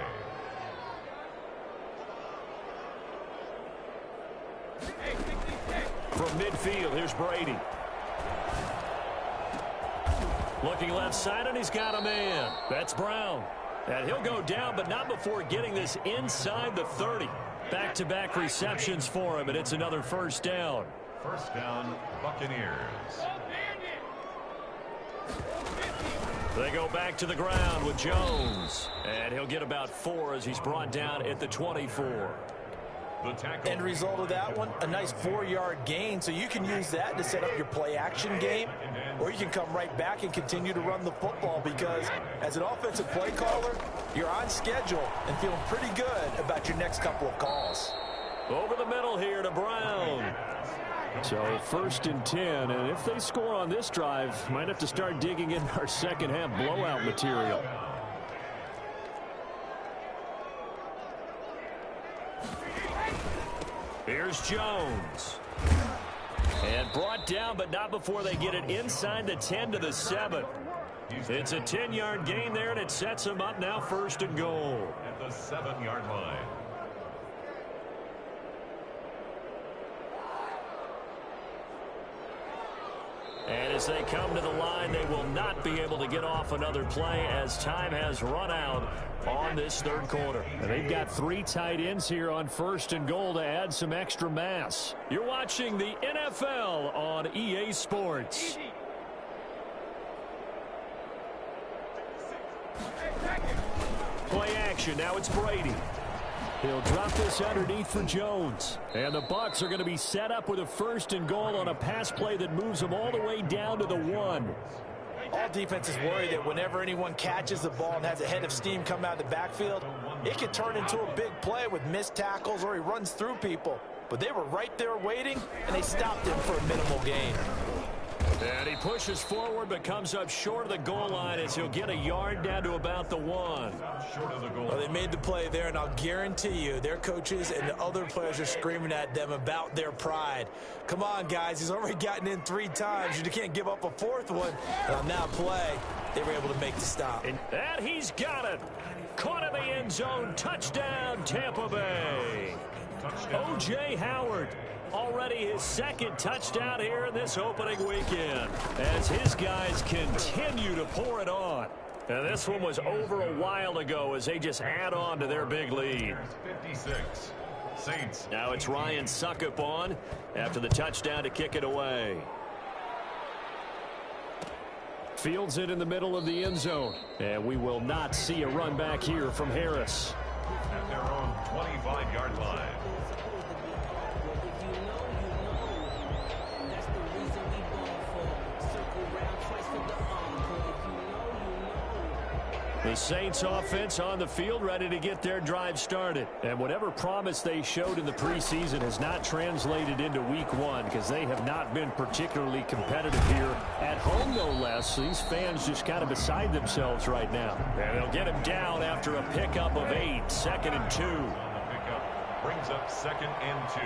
[SPEAKER 5] From midfield, here's Brady. Looking left side, and he's got a man. That's Brown. And he'll go down, but not before getting this inside the 30. Back-to-back receptions for him, and it's another first down.
[SPEAKER 6] First down, Buccaneers.
[SPEAKER 5] They go back to the ground with Jones. And he'll get about 4 as he's brought down at the 24.
[SPEAKER 6] The tackle.
[SPEAKER 4] End result of that one, a nice 4-yard gain, so you can use that to set up your play-action game, or you can come right back and continue to run the football because as an offensive play caller, you're on schedule and feeling pretty good about your next couple of calls.
[SPEAKER 5] Over the middle here to Brown. So first and 10, and if they score on this drive, might have to start digging in our second half blowout material. Here's Jones. And brought down, but not before they get it inside the 10 to the 7. It's a 10-yard gain there, and it sets them up now first and goal.
[SPEAKER 6] At the 7-yard line.
[SPEAKER 5] And as they come to the line, they will not be able to get off another play as time has run out on this third quarter. And they've got 3 tight ends here on first and goal to add some extra mass. You're watching the NFL on EA Sports. Play action. Now it's Brady. He'll drop this underneath for Jones. And the Bucs are going to be set up with a first and goal on a pass play that moves them all the way down to the 1.
[SPEAKER 4] All defenses worry that whenever anyone catches the ball and has a head of steam come out of the backfield, it can turn into a big play with missed tackles or he runs through people. But they were right there waiting, and they stopped him for a minimal gain.
[SPEAKER 5] And he pushes forward but comes up short of the goal line as he'll get a yard down to about the 1.
[SPEAKER 6] Short of the goal.
[SPEAKER 4] Well, they made the play there, and I'll guarantee you their coaches and the other players are screaming at them about their pride. Come on, guys. He's already gotten in 3 times. You can't give up a 4th one. And on that play, they were able to make the stop.
[SPEAKER 5] And he's got it. Caught in the end zone. Touchdown, Tampa Bay.
[SPEAKER 6] Touchdown.
[SPEAKER 5] O.J. Howard. Already his 2nd touchdown here in this opening weekend as his guys continue to pour it on. And this one was over a while ago as they just add on to their big lead.
[SPEAKER 6] 56. Saints.
[SPEAKER 5] Now it's Ryan Suckup on after the touchdown to kick it away. Fields it in the middle of the end zone. And we will not see a run back here from Harris.
[SPEAKER 6] At their own 25-yard line.
[SPEAKER 5] The Saints offense on the field ready to get their drive started. And whatever promise they showed in the preseason has not translated into week 1 because they have not been particularly competitive here at home, no less. These fans just kind of beside themselves right now. And they'll get him down after a pickup of 8, 2nd and 2.
[SPEAKER 6] The pickup brings up 2nd and 2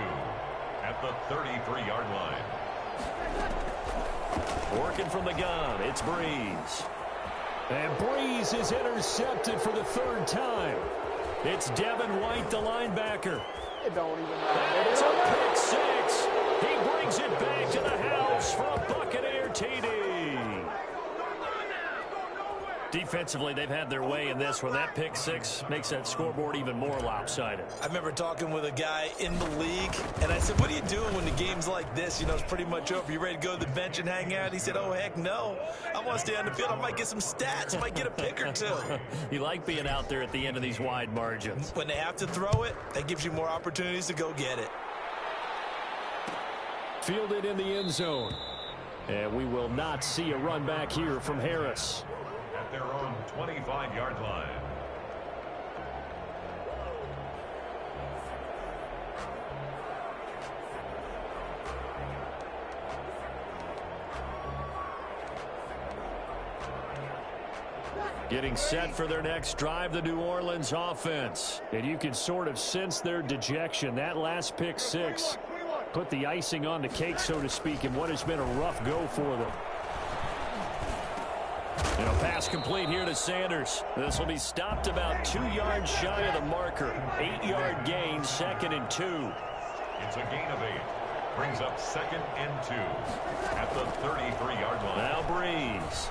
[SPEAKER 6] at the 33-yard line.
[SPEAKER 5] Working from the gun, it's Breeze. And Breeze is intercepted for the 3rd time. It's Devin White, the linebacker.
[SPEAKER 7] It don't even matter.
[SPEAKER 5] It's a pick 6. He brings it back to the house for a Buccaneer TD. Defensively, they've had their way in this one. That pick 6 makes that scoreboard even more lopsided.
[SPEAKER 4] I remember talking with a guy in the league, and I said, what are you doing when the game's like this? You know, it's pretty much over. You ready to go to the bench and hang out? He said, oh, heck no. I want to stay on the field. I might get some stats. I might get a pick or 2.
[SPEAKER 5] You like being out there at the end of these wide margins.
[SPEAKER 4] When they have to throw it, that gives you more opportunities to go get it.
[SPEAKER 5] Fielded in the end zone. And we will not see a run back here from Harris.
[SPEAKER 6] At their own 25-yard line.
[SPEAKER 5] Getting set for their next drive, the New Orleans offense. And you can sort of sense their dejection. That last pick 6 put the icing on the cake, so to speak, in what has been a rough go for them. And a pass complete here to Sanders. This will be stopped about 2 yards shy of the marker. 8-yard gain, 2nd and 2.
[SPEAKER 6] It's a gain of 8. Brings up 2nd and 2 at the 33-yard line.
[SPEAKER 5] Now Breeze.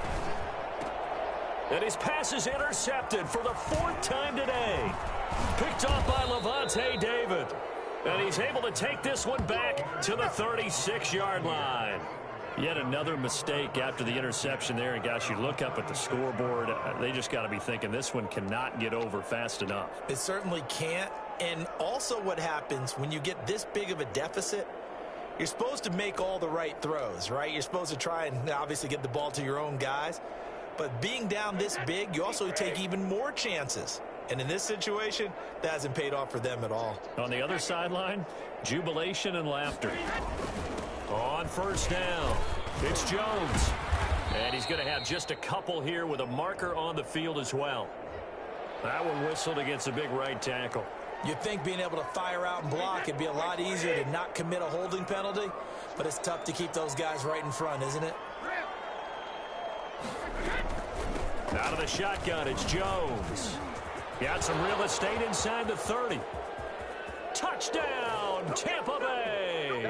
[SPEAKER 5] And his pass is intercepted for the 4th time today. Picked off by Levante David. And he's able to take this one back to the 36-yard line. Yet another mistake after the interception there. And, gosh, you look up at the scoreboard. They just got to be thinking this one cannot get over fast enough.
[SPEAKER 4] It certainly can't. And also what happens when you get this big of a deficit, you're supposed to make all the right throws, right? You're supposed to try and obviously get the ball to your own guys. But being down this big, you also take even more chances. And in this situation, that hasn't paid off for them at all.
[SPEAKER 5] On the other sideline, jubilation and laughter. On 1st down, it's Jones. And he's going to have just a couple here with a marker on the field as well. That one whistled against a big right tackle.
[SPEAKER 4] You'd think being able to fire out and block it'd be a lot easier to not commit a holding penalty, but it's tough to keep those guys right in front, isn't it?
[SPEAKER 5] Out of the shotgun, it's Jones. Got some real estate inside the 30. Touchdown, Tampa Bay.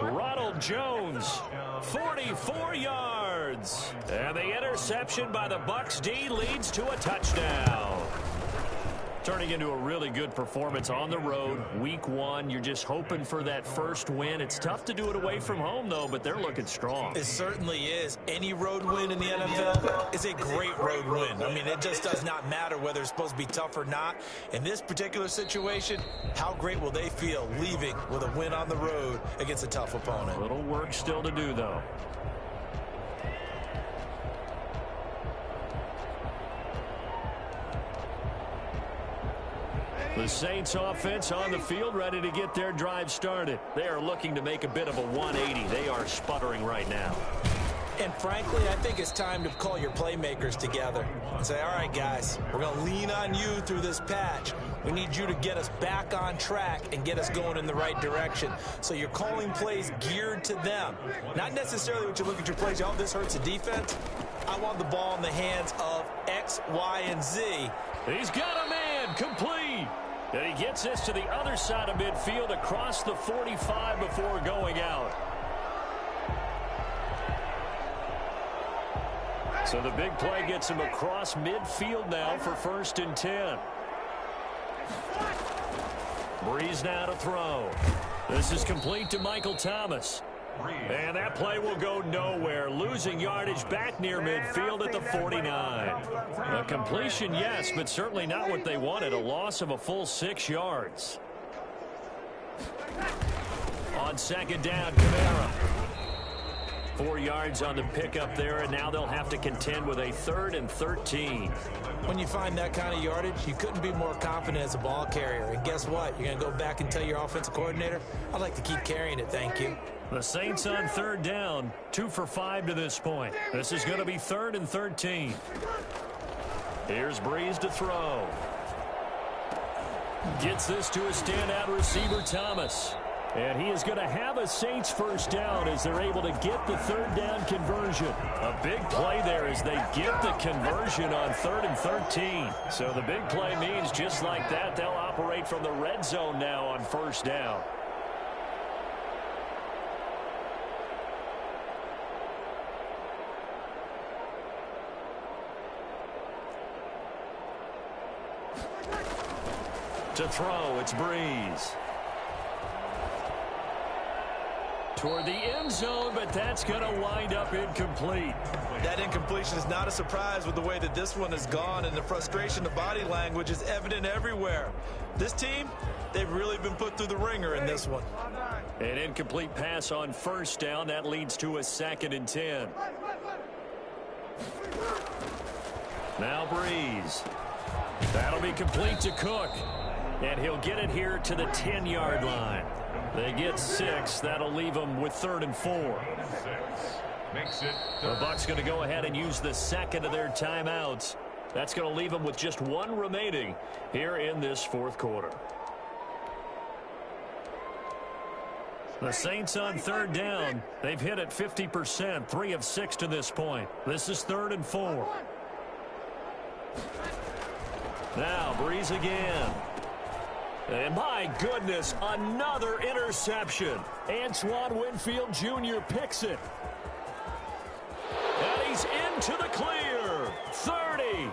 [SPEAKER 5] Ronald Jones, 44 yards. And the interception by the Bucs D leads to a touchdown. Turning into a really good performance on the road. Week 1, you're just hoping for that first win. It's tough to do it away from home, though, but they're looking strong.
[SPEAKER 4] It certainly is. Any road win in the NFL is a great road win. I mean, it just does not matter whether it's supposed to be tough or not. In this particular situation, how great will they feel leaving with a win on the road against a tough opponent?
[SPEAKER 5] A little work still to do, though. The Saints offense on the field, ready to get their drive started. They are looking to make a bit of a 180. They are sputtering right now.
[SPEAKER 4] And frankly, I think it's time to call your playmakers together and say, all right, guys, we're going to lean on you through this patch. We need you to get us back on track and get us going in the right direction. So you're calling plays geared to them. Not necessarily when you look at your plays, oh, this hurts the defense. I want the ball in the hands of X, Y, and Z.
[SPEAKER 5] He's got a man complete. And he gets this to the other side of midfield across the 45 before going out. So the big play gets him across midfield now for 1st and 10. Breeze now to throw. This is complete to Michael Thomas. And that play will go nowhere. Losing yardage back near midfield at the 49. A completion, yes, but certainly not what they wanted. A loss of a full 6 yards. On 2nd down, Kamara. 4 yards on the pickup there, and now they'll have to contend with a 3rd and 13.
[SPEAKER 4] When you find that kind of yardage, you couldn't be more confident as a ball carrier. And guess what? You're going to go back and tell your offensive coordinator, I'd like to keep carrying it, thank you.
[SPEAKER 5] The Saints on 3rd down, 2 for 5 to this point. This is going to be 3rd and 13. Here's Breeze to throw. Gets this to a standout receiver, Thomas. And he is going to have a Saints 1st down as they're able to get the 3rd down conversion. A big play there as they get the conversion on 3rd and 13. So the big play means just like that, they'll operate from the red zone now on 1st down. To throw, it's Breeze. Toward the end zone, but that's going to wind up incomplete.
[SPEAKER 4] That incompletion is not a surprise with the way that this one has gone, and the frustration, the body language is evident everywhere. This team, they've really been put through the ringer in this one.
[SPEAKER 5] An incomplete pass on 1st down. That leads to a 2nd and 10. Now Breeze. That'll be complete to Cook. And he'll get it here to the 10-yard line. They get 6. That'll leave them with 3rd and 4. The Bucs going to go ahead and use the 2nd of their timeouts. That's going to leave them with just 1 remaining here in this 4th quarter. The Saints on third down. They've hit it 50%, 3 of 6 to this point. This is 3rd and 4. Now Breeze again. And my goodness, another interception. Antoine Winfield Jr. picks it. And he's into the clear. 30,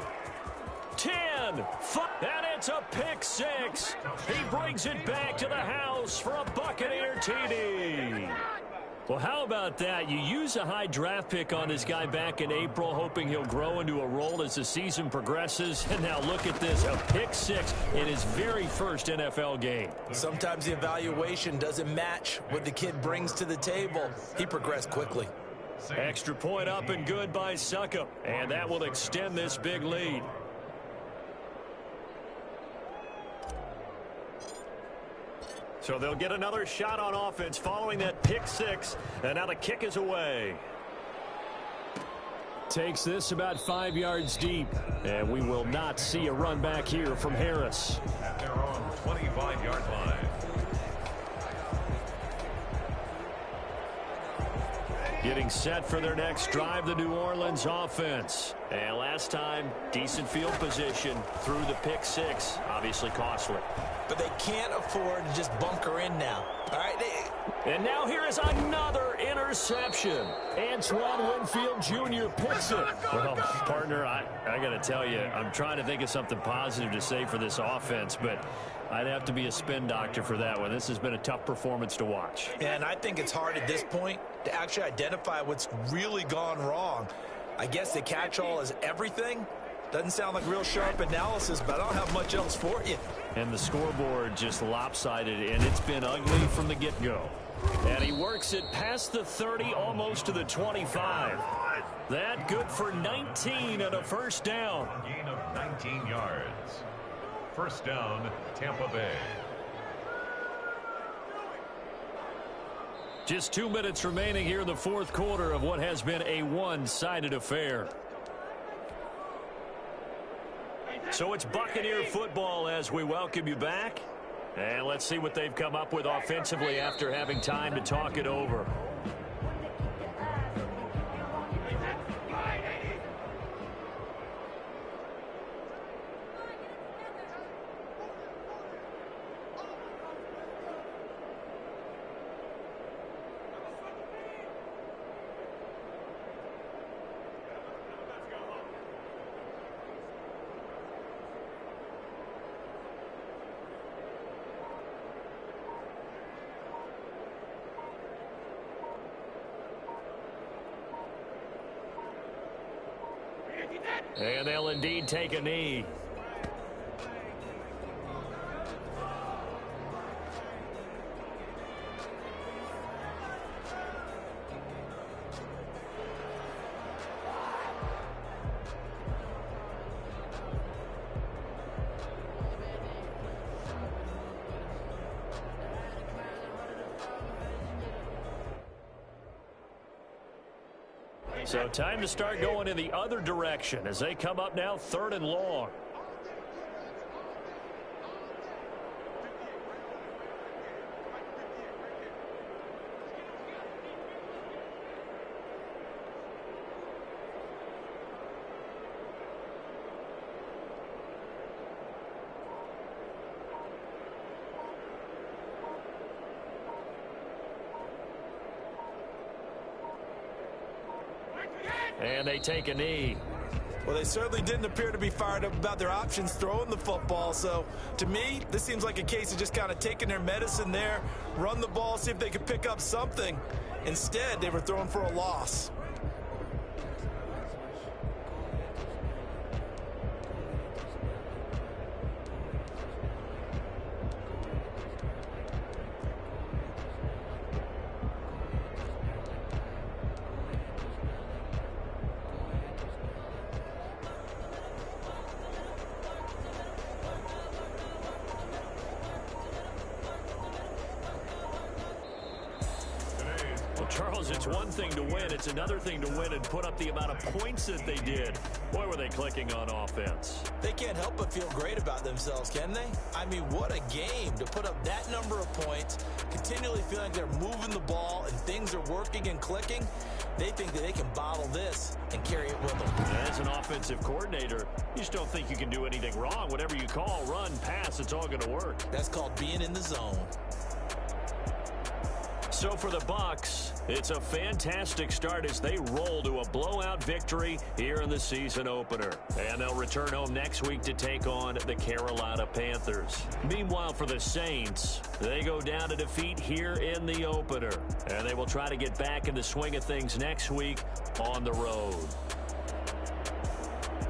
[SPEAKER 5] 10, 5, and it's a pick 6. He brings it back to the house for a Buccaneer TD. Well, how about that? You use a high draft pick on this guy back in April, hoping he'll grow into a role as the season progresses. And now look at this, a pick 6 in his very first NFL game.
[SPEAKER 4] Sometimes the evaluation doesn't match what the kid brings to the table. He progressed quickly.
[SPEAKER 5] Extra point up and good by Succop. And that will extend this big lead. So they'll get another shot on offense following that pick 6. And now the kick is away. Takes this about 5 yards deep. And we will not see a run back here from Harris.
[SPEAKER 6] At their own 25-yard line.
[SPEAKER 5] Getting set for their next drive, the New Orleans offense. And last time, decent field position through the pick 6. Obviously costly.
[SPEAKER 4] But they can't afford to just bunker in now. All right.
[SPEAKER 5] And now here is another interception. Antoine Winfield Jr. picks it. Well, partner, I got to tell you, I'm trying to think of something positive to say for this offense, but I'd have to be a spin doctor for that one. This has been a tough performance to watch.
[SPEAKER 4] And I think it's hard at this point to actually identify what's really gone wrong. I guess the catch-all is everything. Doesn't sound like real sharp analysis, but I don't have much else for you.
[SPEAKER 5] And the scoreboard just lopsided, and it's been ugly from the get-go. And he works it past the 30, almost to the 25. That good for 19 and a first down.
[SPEAKER 6] Gain of 19 yards. First down, Tampa Bay.
[SPEAKER 5] Just 2 minutes remaining here in the fourth quarter of what has been a one-sided affair. So it's Buccaneer football as we welcome you back. And let's see what they've come up with offensively after having time to talk it over. And they'll indeed take a knee. So time to start going in the other direction as they come up now 3rd and long. And they take a knee.
[SPEAKER 4] Well, they certainly didn't appear to be fired up about their options throwing the football. So, to me, this seems like a case of just kind of taking their medicine there, run the ball, see if they could pick up something. Instead, they were throwing for a loss.
[SPEAKER 5] Charles, it's one thing to win. It's another thing to win and put up the amount of points that they did. Boy, were they clicking on offense.
[SPEAKER 4] They can't help but feel great about themselves, can they? I mean, what a game to put up that number of points, continually feeling like they're moving the ball and things are working and clicking. They think that they can bottle this and carry it with them.
[SPEAKER 5] As an offensive coordinator, you just don't think you can do anything wrong. Whatever you call, run, pass, it's all going to work.
[SPEAKER 4] That's called being in the zone.
[SPEAKER 5] So for the Bucs, it's a fantastic start as they roll to a blowout victory here in the season opener. And they'll return home next week to take on the Carolina Panthers. Meanwhile, for the Saints, they go down to defeat here in the opener. And they will try to get back in the swing of things next week on the road.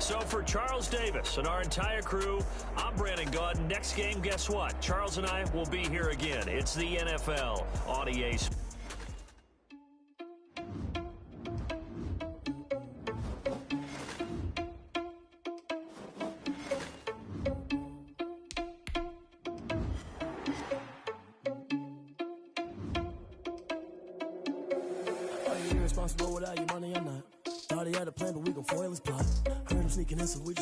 [SPEAKER 5] So for Charles Davis and our entire crew, I'm Brandon Gaudin. Next game, guess what? Charles and I will be here again. It's the NFL on EA Sports.
[SPEAKER 8] Are you irresponsible without your money or not? Thought he had a plan, but we gon' foil his plot. Heard him sneaking in, so we just